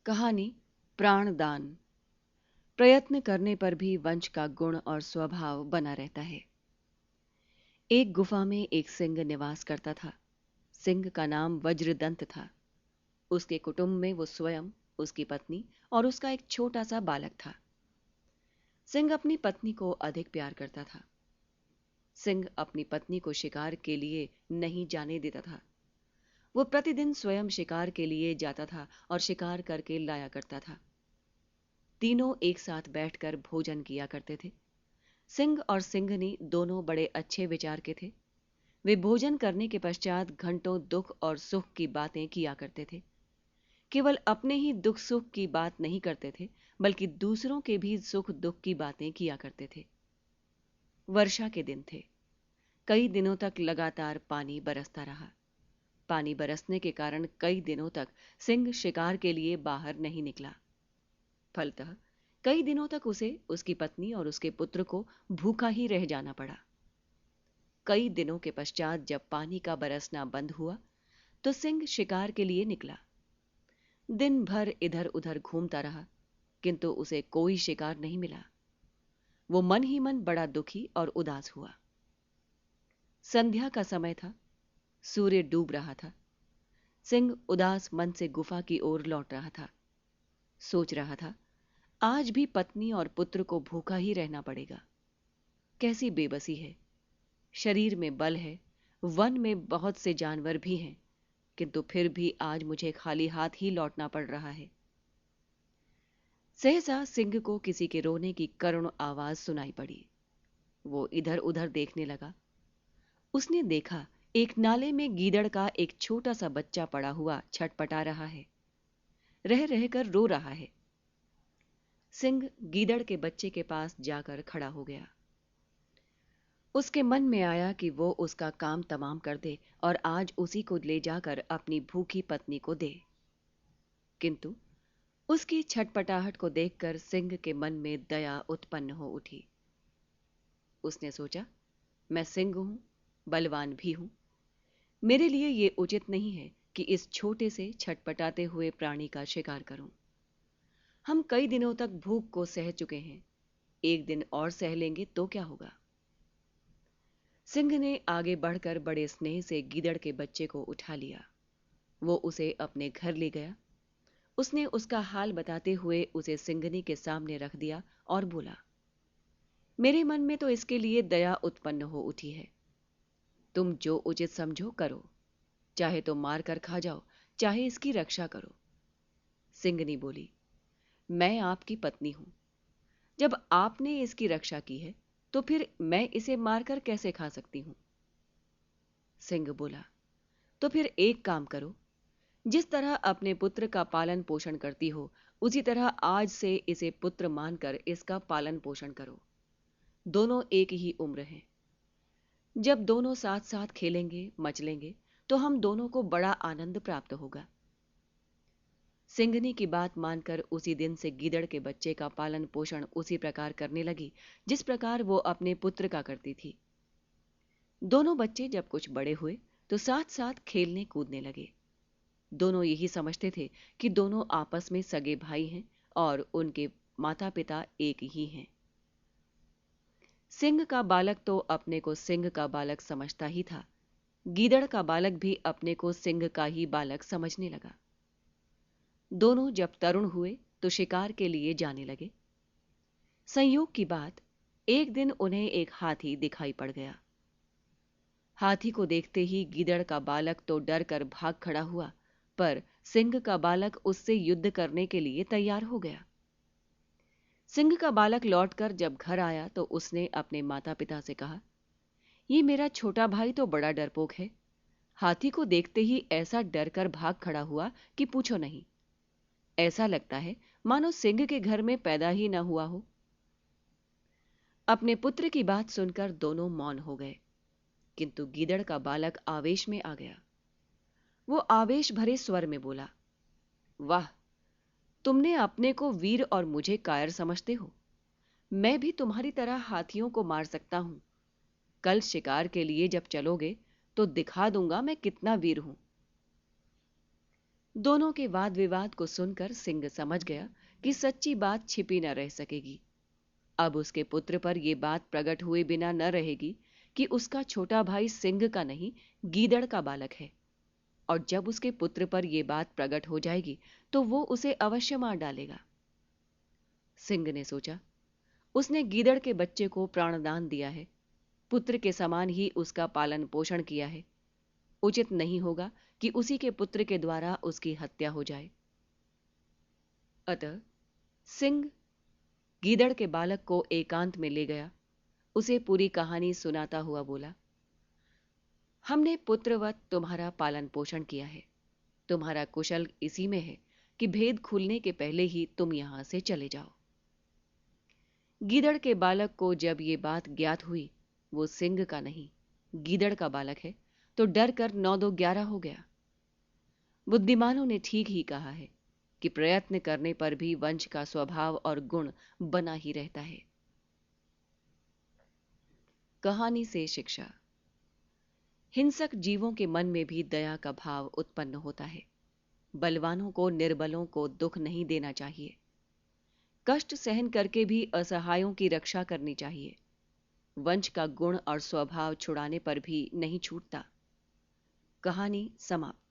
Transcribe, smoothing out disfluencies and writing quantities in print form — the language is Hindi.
कहानी प्राणदान। प्रयत्न करने पर भी वंश का गुण और स्वभाव बना रहता है। एक गुफा में एक सिंह निवास करता था। सिंह का नाम वज्रदंत था। उसके कुटुंब में वो स्वयं, उसकी पत्नी और उसका एक छोटा सा बालक था। सिंह अपनी पत्नी को अधिक प्यार करता था। सिंह अपनी पत्नी को शिकार के लिए नहीं जाने देता था। वो प्रतिदिन स्वयं शिकार के लिए जाता था और शिकार करके लाया करता था। तीनों एक साथ बैठकर भोजन किया करते थे। सिंह और सिंहनी दोनों बड़े अच्छे विचार के थे। वे भोजन करने के पश्चात घंटों दुख और सुख की बातें किया करते थे। केवल अपने ही दुख सुख की बात नहीं करते थे, बल्कि दूसरों के भी सुख दुख की बातें किया करते थे। वर्षा के दिन थे। कई दिनों तक लगातार पानी बरसता रहा। पानी बरसने के कारण कई दिनों तक सिंह शिकार के लिए बाहर नहीं निकला। फलतः कई दिनों तक उसे, उसकी पत्नी और उसके पुत्र को भूखा ही रह जाना पड़ा। कई दिनों के पश्चात जब पानी का बरसना बंद हुआ तो सिंह शिकार के लिए निकला। दिन भर इधर उधर घूमता रहा, किंतु उसे कोई शिकार नहीं मिला। वो मन ही मन बड़ा दुखी और उदास हुआ। संध्या का समय था। सूर्य डूब रहा था। सिंह उदास मन से गुफा की ओर लौट रहा था। सोच रहा था, आज भी पत्नी और पुत्र को भूखा ही रहना पड़ेगा। कैसी बेबसी है। शरीर में बल है, वन में बहुत से जानवर भी हैं, किंतु फिर भी आज मुझे खाली हाथ ही लौटना पड़ रहा है। सहसा सिंह को किसी के रोने की करुण आवाज सुनाई पड़ी। वो इधर उधर देखने लगा। उसने देखा, एक नाले में गीदड़ का एक छोटा सा बच्चा पड़ा हुआ छटपटा रहा है, रह रहकर रो रहा है। सिंह गीदड़ के बच्चे के पास जाकर खड़ा हो गया। उसके मन में आया कि वो उसका काम तमाम कर दे और आज उसी को ले जाकर अपनी भूखी पत्नी को दे। किंतु उसकी छटपटाहट को देखकर सिंह के मन में दया उत्पन्न हो उठी। उसने सोचा, मैं सिंह हूं, बलवान भी हूं। मेरे लिए ये उचित नहीं है कि इस छोटे से छटपटाते हुए प्राणी का शिकार करूं। हम कई दिनों तक भूख को सह चुके हैं, एक दिन और सह लेंगे तो क्या होगा। सिंह ने आगे बढ़कर बड़े स्नेह से गीदड़ के बच्चे को उठा लिया। वो उसे अपने घर ले गया। उसने उसका हाल बताते हुए उसे सिंहनी के सामने रख दिया और बोला, मेरे मन में तो इसके लिए दया उत्पन्न हो उठी है। तुम जो उचित समझो करो, चाहे तो मार कर खा जाओ, चाहे इसकी रक्षा करो। सिंहनी बोली, मैं आपकी पत्नी हूं। जब आपने इसकी रक्षा की है तो फिर मैं इसे मारकर कैसे खा सकती हूं। सिंह बोला, तो फिर एक काम करो, जिस तरह अपने पुत्र का पालन पोषण करती हो, उसी तरह आज से इसे पुत्र मानकर इसका पालन पोषण करो। दोनों एक ही उम्र हैं। जब दोनों साथ साथ खेलेंगे मचलेंगे तो हम दोनों को बड़ा आनंद प्राप्त होगा। सिंहनी की बात मानकर उसी दिन से गीदड़ के बच्चे का पालन पोषण उसी प्रकार करने लगी जिस प्रकार वो अपने पुत्र का करती थी। दोनों बच्चे जब कुछ बड़े हुए तो साथ साथ खेलने कूदने लगे। दोनों यही समझते थे कि दोनों आपस में सगे भाई हैं और उनके माता पिता एक ही हैं। सिंह का बालक तो अपने को सिंह का बालक समझता ही था। गीदड़ का बालक भी अपने को सिंह का ही बालक समझने लगा। दोनों जब तरुण हुए तो शिकार के लिए जाने लगे। संयोग की बात, एक दिन उन्हें एक हाथी दिखाई पड़ गया। हाथी को देखते ही गीदड़ का बालक तो डर कर भाग खड़ा हुआ, पर सिंह का बालक उससे युद्ध करने के लिए तैयार हो गया। सिंह का बालक लौटकर जब घर आया तो उसने अपने माता पिता से कहा, ये मेरा छोटा भाई तो बड़ा डरपोक है। हाथी को देखते ही ऐसा डर कर भाग खड़ा हुआ कि पूछो नहीं। ऐसा लगता है मानो सिंह के घर में पैदा ही न हुआ हो। अपने पुत्र की बात सुनकर दोनों मौन हो गए, किंतु गीदड़ का बालक आवेश में आ गया। वो आवेश भरे स्वर में बोला, वाह, तुमने अपने को वीर और मुझे कायर समझते हो। मैं भी तुम्हारी तरह हाथियों को मार सकता हूं। कल शिकार के लिए जब चलोगे तो दिखा दूंगा मैं कितना वीर हूं। दोनों के वाद विवाद को सुनकर सिंह समझ गया कि सच्ची बात छिपी न रह सकेगी। अब उसके पुत्र पर यह बात प्रकट हुए बिना न रहेगी कि उसका छोटा भाई सिंह का नहीं, गीदड़ का बालक है। और जब उसके पुत्र पर यह बात प्रकट हो जाएगी तो वो उसे अवश्य मार डालेगा। सिंह ने सोचा, उसने गीदड़ के बच्चे को प्राणदान दिया है, पुत्र के समान ही उसका पालन पोषण किया है। उचित नहीं होगा कि उसी के पुत्र के द्वारा उसकी हत्या हो जाए। अतः सिंह गीदड़ के बालक को एकांत में ले गया, उसे पूरी कहानी सुनाता हुआ बोला, हमने पुत्रवत तुम्हारा पालन पोषण किया है। तुम्हारा कुशल इसी में है कि भेद खुलने के पहले ही तुम यहां से चले जाओ। गीदड़ के बालक को जब ये बात ज्ञात हुई, वो सिंह का नहीं, गीदड़ का बालक है, तो डर कर 9-2-11 हो गया। बुद्धिमानों ने ठीक ही कहा है कि प्रयत्न करने पर भी वंश का स्वभाव और गुण बना ही रहता है। कहानी से शिक्षा। हिंसक जीवों के मन में भी दया का भाव उत्पन्न होता है। बलवानों को निर्बलों को दुख नहीं देना चाहिए। कष्ट सहन करके भी असहायों की रक्षा करनी चाहिए। वंश का गुण और स्वभाव छुड़ाने पर भी नहीं छूटता। कहानी समाप्त।